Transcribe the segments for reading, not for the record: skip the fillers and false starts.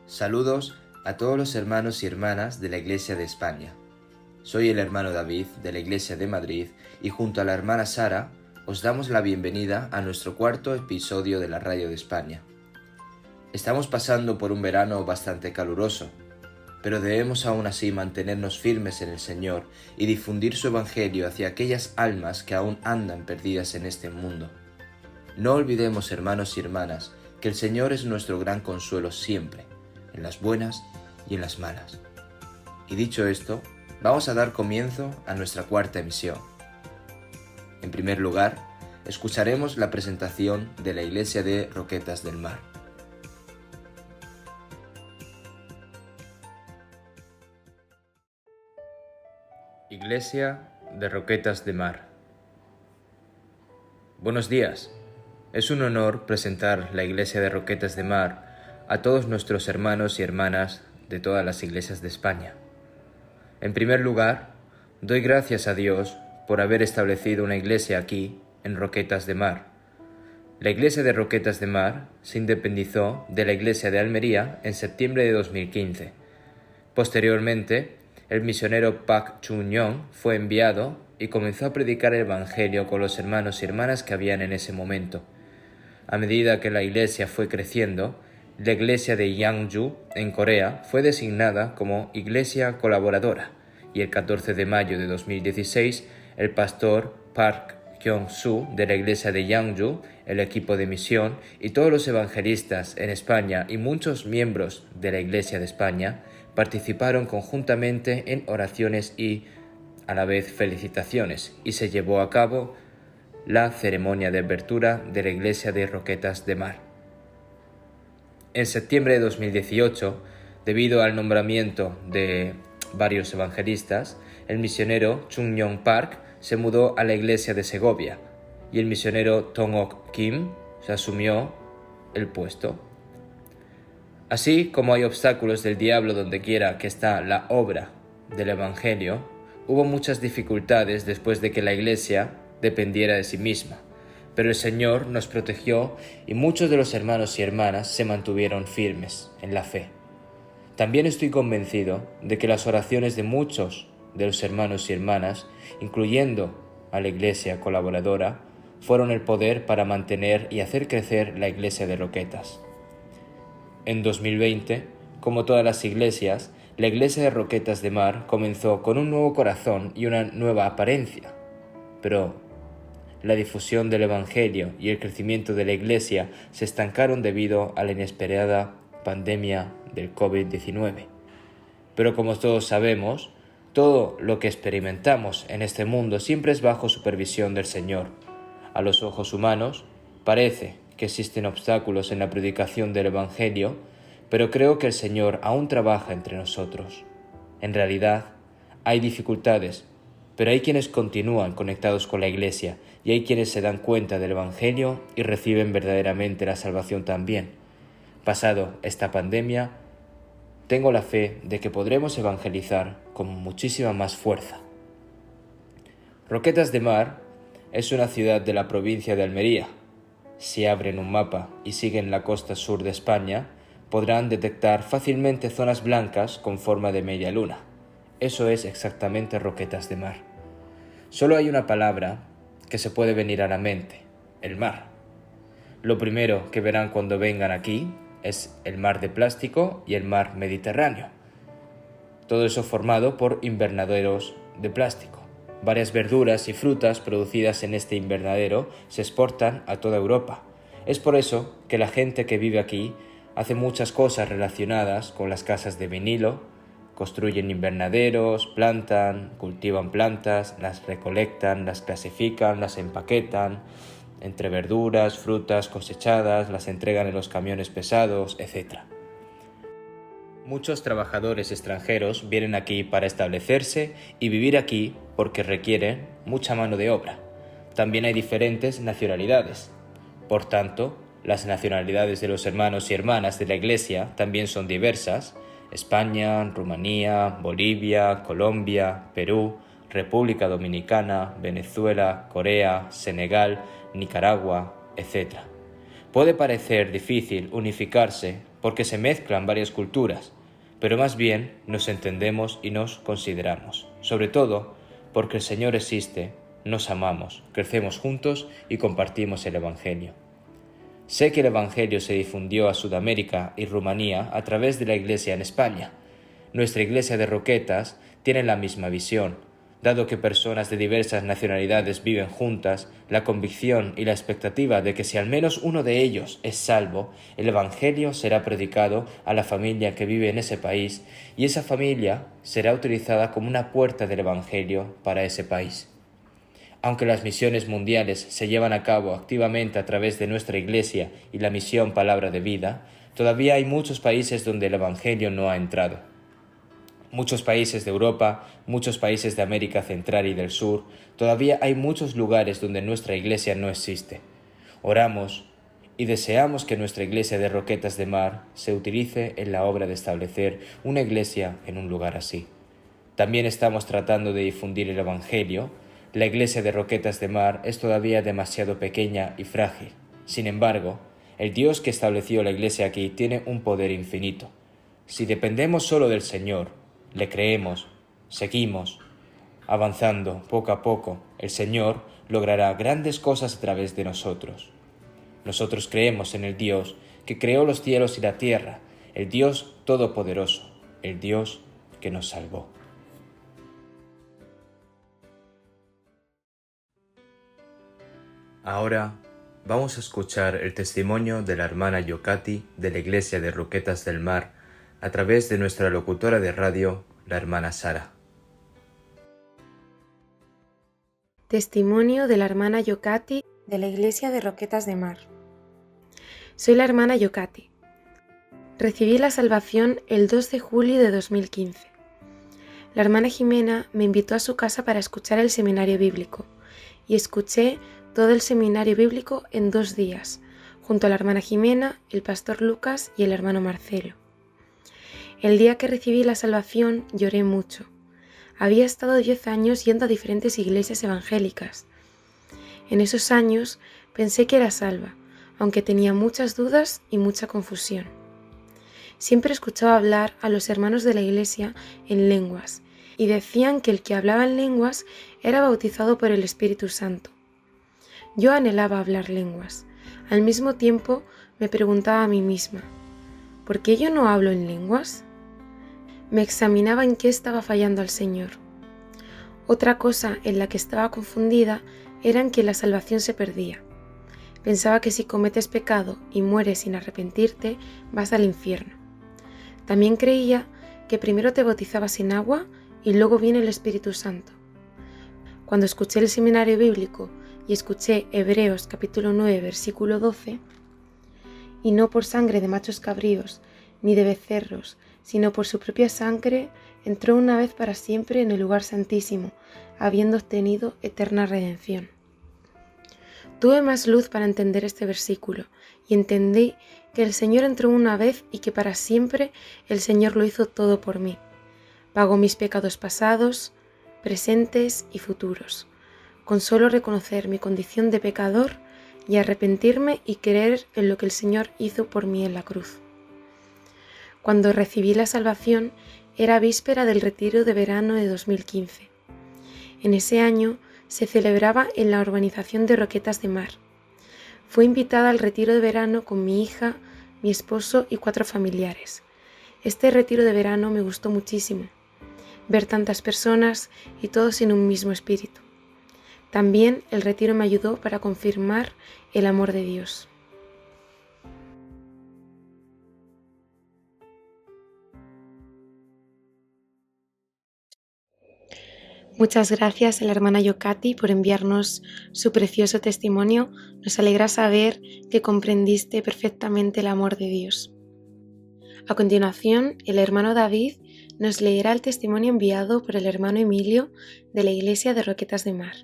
Saludos a todos los hermanos y hermanas de la Iglesia de España. Soy el hermano David de la Iglesia de Madrid y junto a la hermana Sara os damos la bienvenida a nuestro cuarto episodio de la Radio de España. Estamos pasando por un verano bastante caluroso, pero debemos aún así mantenernos firmes en el Señor y difundir su Evangelio hacia aquellas almas que aún andan perdidas en este mundo. No olvidemos, hermanos y hermanas, que el Señor es nuestro gran consuelo siempre, en las buenas y en las malas. Y dicho esto, vamos a dar comienzo a nuestra cuarta emisión. En primer lugar, escucharemos la presentación de la Iglesia de Roquetas del Mar. Iglesia de Roquetas de Mar. Buenos días. Es un honor presentar la Iglesia de Roquetas de Mar a todos nuestros hermanos y hermanas de todas las iglesias de España. En primer lugar, doy gracias a Dios por haber establecido una iglesia aquí, en Roquetas de Mar. La Iglesia de Roquetas de Mar se independizó de la Iglesia de Almería en septiembre de 2015. Posteriormente, el misionero Pak Chung-yong fue enviado y comenzó a predicar el Evangelio con los hermanos y hermanas que habían en ese momento. A medida que la iglesia fue creciendo, la iglesia de Yangju, en Corea, fue designada como iglesia colaboradora y el 14 de mayo de 2016, el pastor Park Kyung-soo de la iglesia de Yangju, el equipo de misión y todos los evangelistas en España y muchos miembros de la Iglesia de España participaron conjuntamente en oraciones y a la vez felicitaciones y se llevó a cabo la ceremonia de apertura de la Iglesia de Roquetas de Mar. En septiembre de 2018, debido al nombramiento de varios evangelistas, el misionero Chung Yong Park se mudó a la Iglesia de Segovia y el misionero Tong Ok Kim se asumió el puesto. Así como hay obstáculos del diablo donde quiera que está la obra del Evangelio, hubo muchas dificultades después de que la Iglesia dependiera de sí misma, pero el Señor nos protegió y muchos de los hermanos y hermanas se mantuvieron firmes en la fe. También estoy convencido de que las oraciones de muchos de los hermanos y hermanas, incluyendo a la Iglesia colaboradora, fueron el poder para mantener y hacer crecer la Iglesia de Roquetas. En 2020, como todas las iglesias, la Iglesia de Roquetas de Mar comenzó con un nuevo corazón y una nueva apariencia, pero la difusión del Evangelio y el crecimiento de la Iglesia se estancaron debido a la inesperada pandemia del COVID-19. Pero como todos sabemos, todo lo que experimentamos en este mundo siempre es bajo supervisión del Señor. A los ojos humanos parece que existen obstáculos en la predicación del Evangelio, pero creo que el Señor aún trabaja entre nosotros. En realidad, hay dificultades, pero hay quienes continúan conectados con la Iglesia y hay quienes se dan cuenta del Evangelio y reciben verdaderamente la salvación también. Pasado esta pandemia, tengo la fe de que podremos evangelizar con muchísima más fuerza. Roquetas de Mar es una ciudad de la provincia de Almería. Si abren un mapa y siguen la costa sur de España, podrán detectar fácilmente zonas blancas con forma de media luna. Eso es exactamente Roquetas de Mar. Solo hay una palabra que se puede venir a la mente: el mar. Lo primero que verán cuando vengan aquí es el mar de plástico y el mar Mediterráneo. Todo eso formado por invernaderos de plástico. Varias verduras y frutas producidas en este invernadero se exportan a toda Europa. Es por eso que la gente que vive aquí hace muchas cosas relacionadas con las casas de vinilo, construyen invernaderos, plantan, cultivan plantas, las recolectan, las clasifican, las empaquetan, entre verduras, frutas cosechadas, las entregan en los camiones pesados, etc. Muchos trabajadores extranjeros vienen aquí para establecerse y vivir aquí porque requieren mucha mano de obra. También hay diferentes nacionalidades. Por tanto, las nacionalidades de los hermanos y hermanas de la Iglesia también son diversas: España, Rumanía, Bolivia, Colombia, Perú, República Dominicana, Venezuela, Corea, Senegal, Nicaragua, etc. Puede parecer difícil unificarse porque se mezclan varias culturas, pero más bien nos entendemos y nos consideramos, sobre todo porque el Señor existe, nos amamos, crecemos juntos y compartimos el Evangelio. Sé que el Evangelio se difundió a Sudamérica y Rumanía a través de la Iglesia en España. Nuestra Iglesia de Roquetas tiene la misma visión. Dado que personas de diversas nacionalidades viven juntas, la convicción y la expectativa de que si al menos uno de ellos es salvo, el Evangelio será predicado a la familia que vive en ese país y esa familia será utilizada como una puerta del Evangelio para ese país. Aunque las misiones mundiales se llevan a cabo activamente a través de nuestra Iglesia y la misión Palabra de Vida, todavía hay muchos países donde el Evangelio no ha entrado. Muchos países de Europa, muchos países de América Central y del Sur, todavía hay muchos lugares donde nuestra Iglesia no existe. Oramos y deseamos que nuestra Iglesia de Roquetas de Mar se utilice en la obra de establecer una iglesia en un lugar así. También estamos tratando de difundir el Evangelio. La Iglesia de Roquetas de Mar es todavía demasiado pequeña y frágil. Sin embargo, el Dios que estableció la Iglesia aquí tiene un poder infinito. Si dependemos solo del Señor, le creemos, seguimos, avanzando poco a poco, el Señor logrará grandes cosas a través de nosotros. Nosotros creemos en el Dios que creó los cielos y la tierra, el Dios todopoderoso, el Dios que nos salvó. Ahora vamos a escuchar el testimonio de la hermana Yocati de la Iglesia de Roquetas del Mar a través de nuestra locutora de radio, la hermana Sara. Testimonio de la hermana Yocati de la Iglesia de Roquetas de Mar. Soy la hermana Yocati. Recibí la salvación el 2 de julio de 2015. La hermana Jimena me invitó a su casa para escuchar el seminario bíblico y escuché todo el seminario bíblico en 2 días, junto a la hermana Jimena, el pastor Lucas y el hermano Marcelo. El día que recibí la salvación lloré mucho. Había estado 10 años yendo a diferentes iglesias evangélicas. En esos años pensé que era salva, aunque tenía muchas dudas y mucha confusión. Siempre escuchaba hablar a los hermanos de la iglesia en lenguas y decían que el que hablaba en lenguas era bautizado por el Espíritu Santo. Yo anhelaba hablar lenguas. Al mismo tiempo me preguntaba a mí misma, ¿por qué yo no hablo en lenguas? Me examinaba en qué estaba fallando al Señor. Otra cosa en la que estaba confundida era en que la salvación se perdía. Pensaba que si cometes pecado y mueres sin arrepentirte, vas al infierno. También creía que primero te bautizabas en agua y luego viene el Espíritu Santo. Cuando escuché el seminario bíblico y escuché Hebreos capítulo 9, versículo 12, y no por sangre de machos cabríos, ni de becerros, sino por su propia sangre, entró una vez para siempre en el lugar santísimo, habiendo obtenido eterna redención. Tuve más luz para entender este versículo, y entendí que el Señor entró una vez y que para siempre el Señor lo hizo todo por mí. Pagó mis pecados pasados, presentes y futuros. Con solo reconocer mi condición de pecador y arrepentirme y creer en lo que el Señor hizo por mí en la cruz. Cuando recibí la salvación, era víspera del retiro de verano de 2015. En ese año se celebraba en la urbanización de Roquetas de Mar. Fui invitada al retiro de verano con mi hija, mi esposo y 4 familiares. Este retiro de verano me gustó muchísimo. Ver tantas personas y todos en un mismo espíritu. También el retiro me ayudó para confirmar el amor de Dios. Muchas gracias a la hermana Yocati por enviarnos su precioso testimonio. Nos alegra saber que comprendiste perfectamente el amor de Dios. A continuación, el hermano David nos leerá el testimonio enviado por el hermano Emilio de la Iglesia de Roquetas de Mar.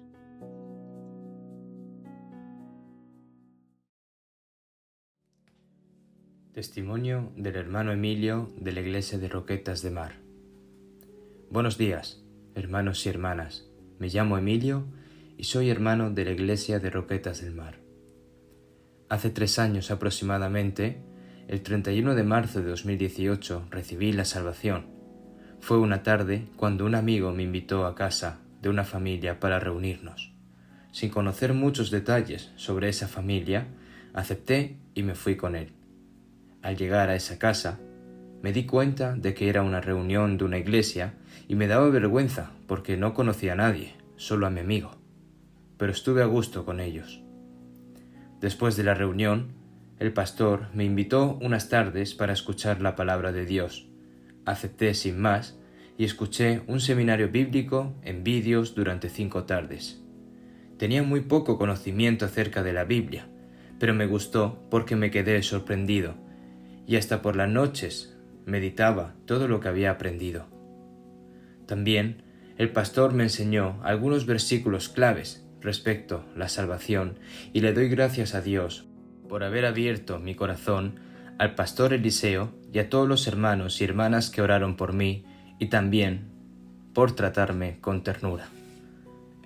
Testimonio del hermano Emilio de la Iglesia de Roquetas de Mar. Buenos días, hermanos y hermanas. Me llamo Emilio y soy hermano de la Iglesia de Roquetas del Mar. Hace 3 años aproximadamente, el 31 de marzo de 2018, recibí la salvación. Fue una tarde cuando un amigo me invitó a casa de una familia para reunirnos. Sin conocer muchos detalles sobre esa familia, acepté y me fui con él. Al llegar a esa casa, me di cuenta de que era una reunión de una iglesia y me daba vergüenza porque no conocía a nadie, solo a mi amigo. Pero estuve a gusto con ellos. Después de la reunión, el pastor me invitó unas tardes para escuchar la palabra de Dios. Acepté sin más y escuché un seminario bíblico en vídeos durante 5 tardes. Tenía muy poco conocimiento acerca de la Biblia, pero me gustó porque me quedé sorprendido y hasta por las noches meditaba todo lo que había aprendido. También el pastor me enseñó algunos versículos claves respecto a la salvación y le doy gracias a Dios por haber abierto mi corazón al pastor Eliseo y a todos los hermanos y hermanas que oraron por mí y también por tratarme con ternura.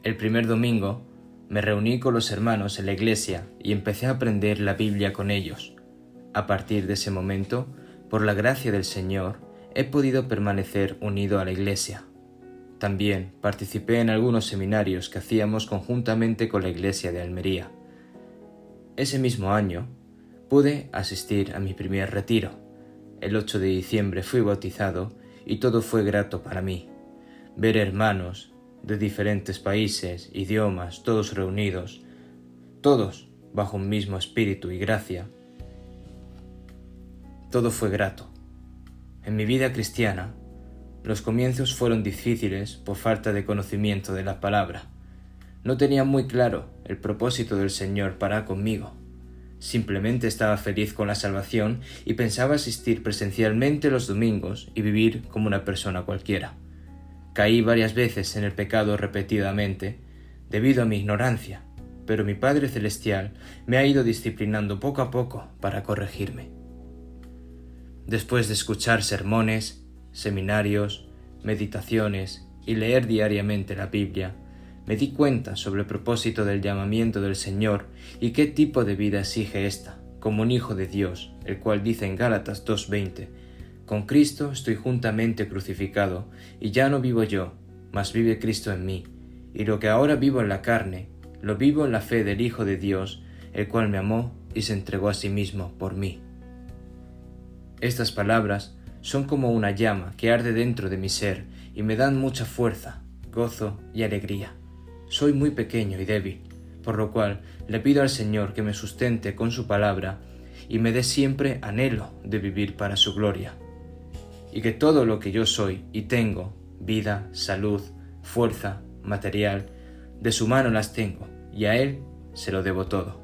El primer domingo me reuní con los hermanos en la iglesia y empecé a aprender la Biblia con ellos. A partir de ese momento, por la gracia del Señor, he podido permanecer unido a la iglesia. También participé en algunos seminarios que hacíamos conjuntamente con la iglesia de Almería. Ese mismo año pude asistir a mi primer retiro. El 8 de diciembre fui bautizado y todo fue grato para mí. Ver hermanos de diferentes países, idiomas, todos reunidos, todos bajo un mismo espíritu y gracia, todo fue grato. En mi vida cristiana, los comienzos fueron difíciles por falta de conocimiento de la palabra. No tenía muy claro el propósito del Señor para conmigo. Simplemente estaba feliz con la salvación y pensaba asistir presencialmente los domingos y vivir como una persona cualquiera. Caí varias veces en el pecado repetidamente debido a mi ignorancia, pero mi Padre Celestial me ha ido disciplinando poco a poco para corregirme. Después de escuchar sermones, seminarios, meditaciones y leer diariamente la Biblia, me di cuenta sobre el propósito del llamamiento del Señor y qué tipo de vida exige ésta, como un hijo de Dios, el cual dice en Gálatas 2:20, «Con Cristo estoy juntamente crucificado, y ya no vivo yo, mas vive Cristo en mí, y lo que ahora vivo en la carne, lo vivo en la fe del Hijo de Dios, el cual me amó y se entregó a sí mismo por mí». Estas palabras son como una llama que arde dentro de mi ser y me dan mucha fuerza, gozo y alegría. Soy muy pequeño y débil, por lo cual le pido al Señor que me sustente con su palabra y me dé siempre anhelo de vivir para su gloria. Y que todo lo que yo soy y tengo, vida, salud, fuerza, material, de su mano las tengo y a Él se lo debo todo.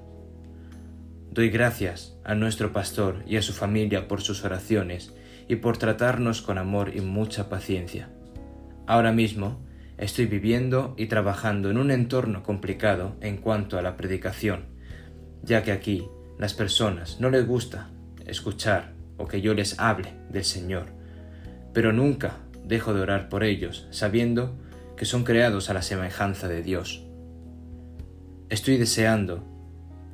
Doy gracias a nuestro pastor y a su familia por sus oraciones y por tratarnos con amor y mucha paciencia. Ahora mismo estoy viviendo y trabajando en un entorno complicado en cuanto a la predicación, ya que aquí las personas no les gusta escuchar o que yo les hable del Señor, pero nunca dejo de orar por ellos, sabiendo que son creados a la semejanza de Dios. Estoy deseando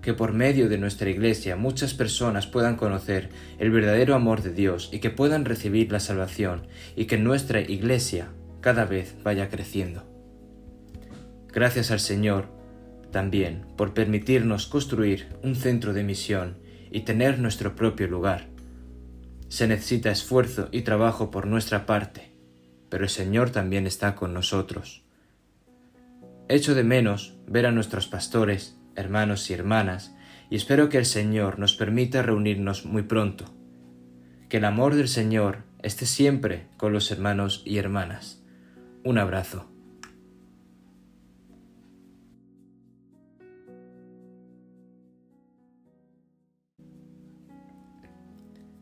que por medio de nuestra iglesia muchas personas puedan conocer el verdadero amor de Dios y que puedan recibir la salvación y que nuestra iglesia cada vez vaya creciendo. Gracias al Señor también por permitirnos construir un centro de misión y tener nuestro propio lugar. Se necesita esfuerzo y trabajo por nuestra parte, pero el Señor también está con nosotros. Echo de menos ver a nuestros pastores, hermanos y hermanas, y espero que el Señor nos permita reunirnos muy pronto. Que el amor del Señor esté siempre con los hermanos y hermanas. Un abrazo.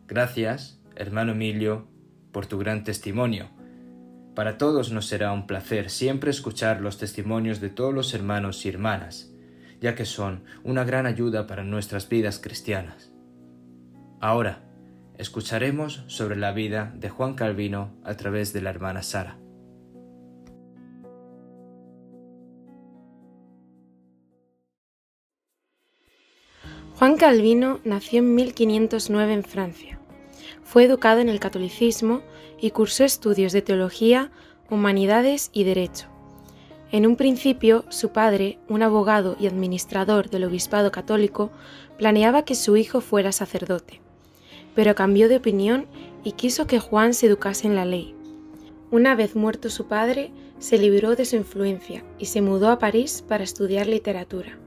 Gracias, hermano Emilio, por tu gran testimonio. Para todos nos será un placer siempre escuchar los testimonios de todos los hermanos y hermanas, ya que son una gran ayuda para nuestras vidas cristianas. Ahora, escucharemos sobre la vida de Juan Calvino a través de la hermana Sara. Juan Calvino nació en 1509 en Francia. Fue educado en el catolicismo y cursó estudios de teología, humanidades y derecho. En un principio, su padre, un abogado y administrador del obispado católico, planeaba que su hijo fuera sacerdote, pero cambió de opinión y quiso que Juan se educase en la ley. Una vez muerto su padre, se libró de su influencia y se mudó a París para estudiar literatura.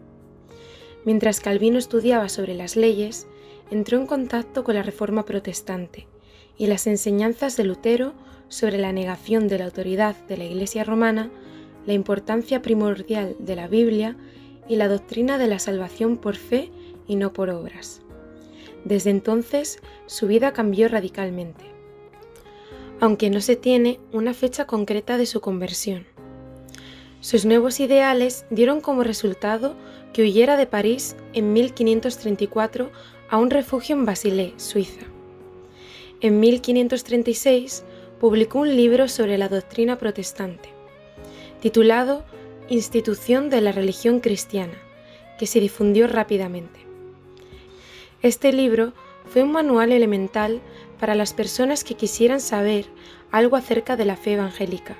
Mientras Calvino estudiaba sobre las leyes, entró en contacto con la Reforma protestante y las enseñanzas de Lutero sobre la negación de la autoridad de la Iglesia romana, la importancia primordial de la Biblia y la doctrina de la salvación por fe y no por obras. Desde entonces, su vida cambió radicalmente, aunque no se tiene una fecha concreta de su conversión. Sus nuevos ideales dieron como resultado que huyera de París en 1534 a un refugio en Basilea, Suiza. En 1536 publicó un libro sobre la doctrina protestante, titulado Institución de la religión cristiana, que se difundió rápidamente. Este libro fue un manual elemental para las personas que quisieran saber algo acerca de la fe evangélica,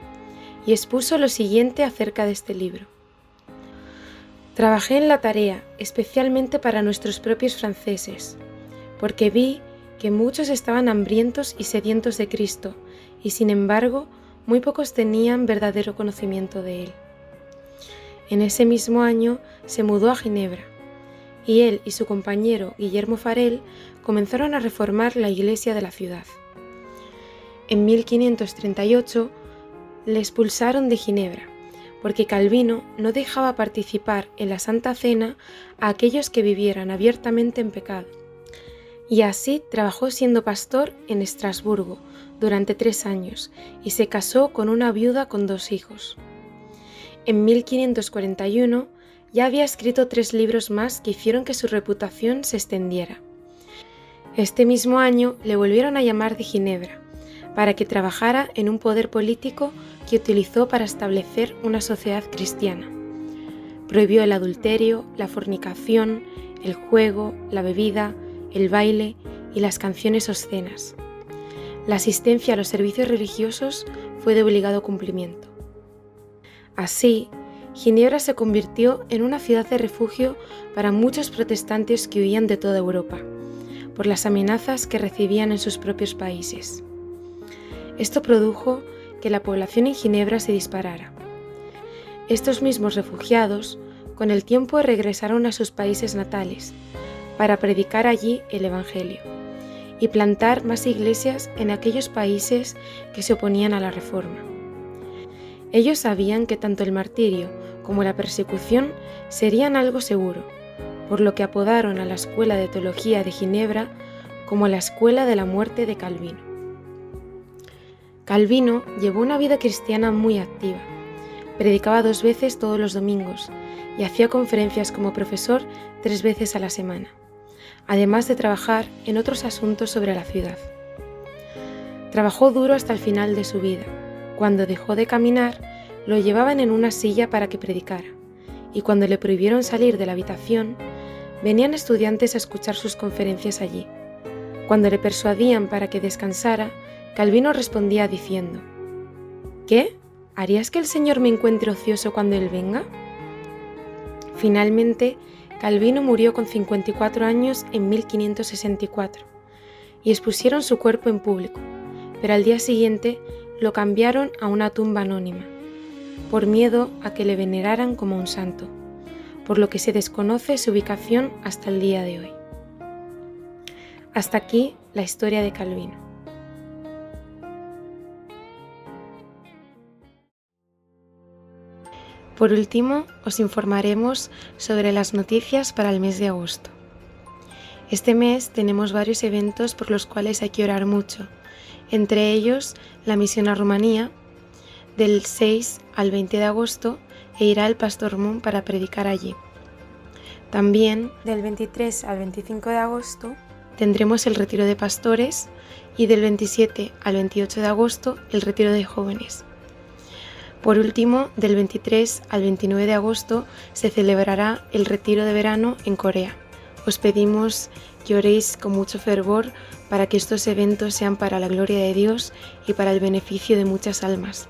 y expuso lo siguiente acerca de este libro. Trabajé en la tarea especialmente para nuestros propios franceses, porque vi que muchos estaban hambrientos y sedientos de Cristo, y sin embargo, muy pocos tenían verdadero conocimiento de él. En ese mismo año se mudó a Ginebra, y él y su compañero Guillermo Farel comenzaron a reformar la iglesia de la ciudad. En 1538 le expulsaron de Ginebra, porque Calvino no dejaba participar en la Santa Cena a aquellos que vivieran abiertamente en pecado. Y así trabajó siendo pastor en Estrasburgo durante 3 años y se casó con una viuda con 2 hijos. En 1541 ya había escrito 3 libros más que hicieron que su reputación se extendiera. Este mismo año le volvieron a llamar de Ginebra para que trabajara en un poder político que utilizó para establecer una sociedad cristiana. Prohibió el adulterio, la fornicación, el juego, la bebida, el baile y las canciones obscenas. La asistencia a los servicios religiosos fue de obligado cumplimiento. Así, Ginebra se convirtió en una ciudad de refugio para muchos protestantes que huían de toda Europa, por las amenazas que recibían en sus propios países. Esto produjo que la población en Ginebra se disparara. Estos mismos refugiados, con el tiempo regresaron a sus países natales, para predicar allí el Evangelio y plantar más iglesias en aquellos países que se oponían a la Reforma. Ellos sabían que tanto el martirio como la persecución serían algo seguro, por lo que apodaron a la Escuela de Teología de Ginebra como la Escuela de la Muerte de Calvino. Calvino llevó una vida cristiana muy activa. Predicaba 2 veces todos los domingos y hacía conferencias como profesor 3 veces a la semana, además de trabajar en otros asuntos sobre la ciudad. Trabajó duro hasta el final de su vida. Cuando dejó de caminar, lo llevaban en una silla para que predicara, y cuando le prohibieron salir de la habitación, venían estudiantes a escuchar sus conferencias allí. Cuando le persuadían para que descansara, Calvino respondía diciendo: ¿Qué? ¿Harías que el Señor me encuentre ocioso cuando Él venga? Finalmente, Calvino murió con 54 años en 1564 y expusieron su cuerpo en público, pero al día siguiente lo cambiaron a una tumba anónima, por miedo a que le veneraran como un santo, por lo que se desconoce su ubicación hasta el día de hoy. Hasta aquí la historia de Calvino. Por último, os informaremos sobre las noticias para el mes de agosto. Este mes tenemos varios eventos por los cuales hay que orar mucho, entre ellos la misión a Rumanía, del 6 al 20 de agosto, e irá el pastor Moon para predicar allí. También, del 23 al 25 de agosto, tendremos el retiro de pastores y del 27 al 28 de agosto el retiro de jóvenes. Por último, del 23 al 29 de agosto se celebrará el retiro de verano en Corea. os pedimos que oréis con mucho fervor para que estos eventos sean para la gloria de Dios y para el beneficio de muchas almas.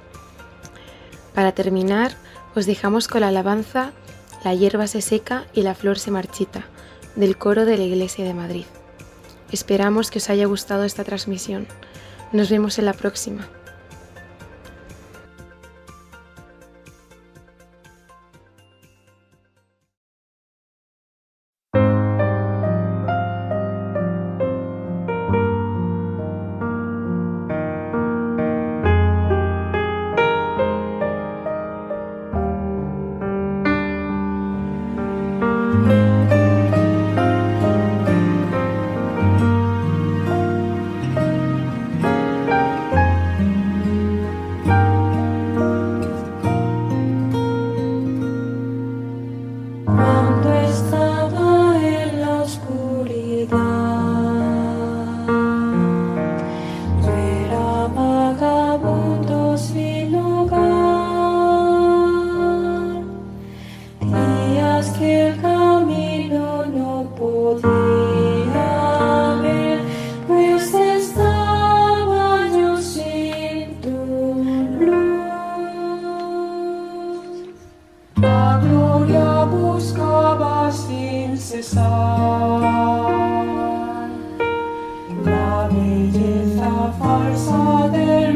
Para terminar, os dejamos con la alabanza La hierba se seca y la flor se marchita, del coro de la Iglesia de Madrid. Esperamos que os haya gustado esta transmisión. Nos vemos en la próxima. Cuando estaba en la oscuridad, yo era vagabundo sin hogar, días que el camino no podía ver, pues estaba yo sin tu luz. La gloria buscaba sin cesar, la belleza falsa de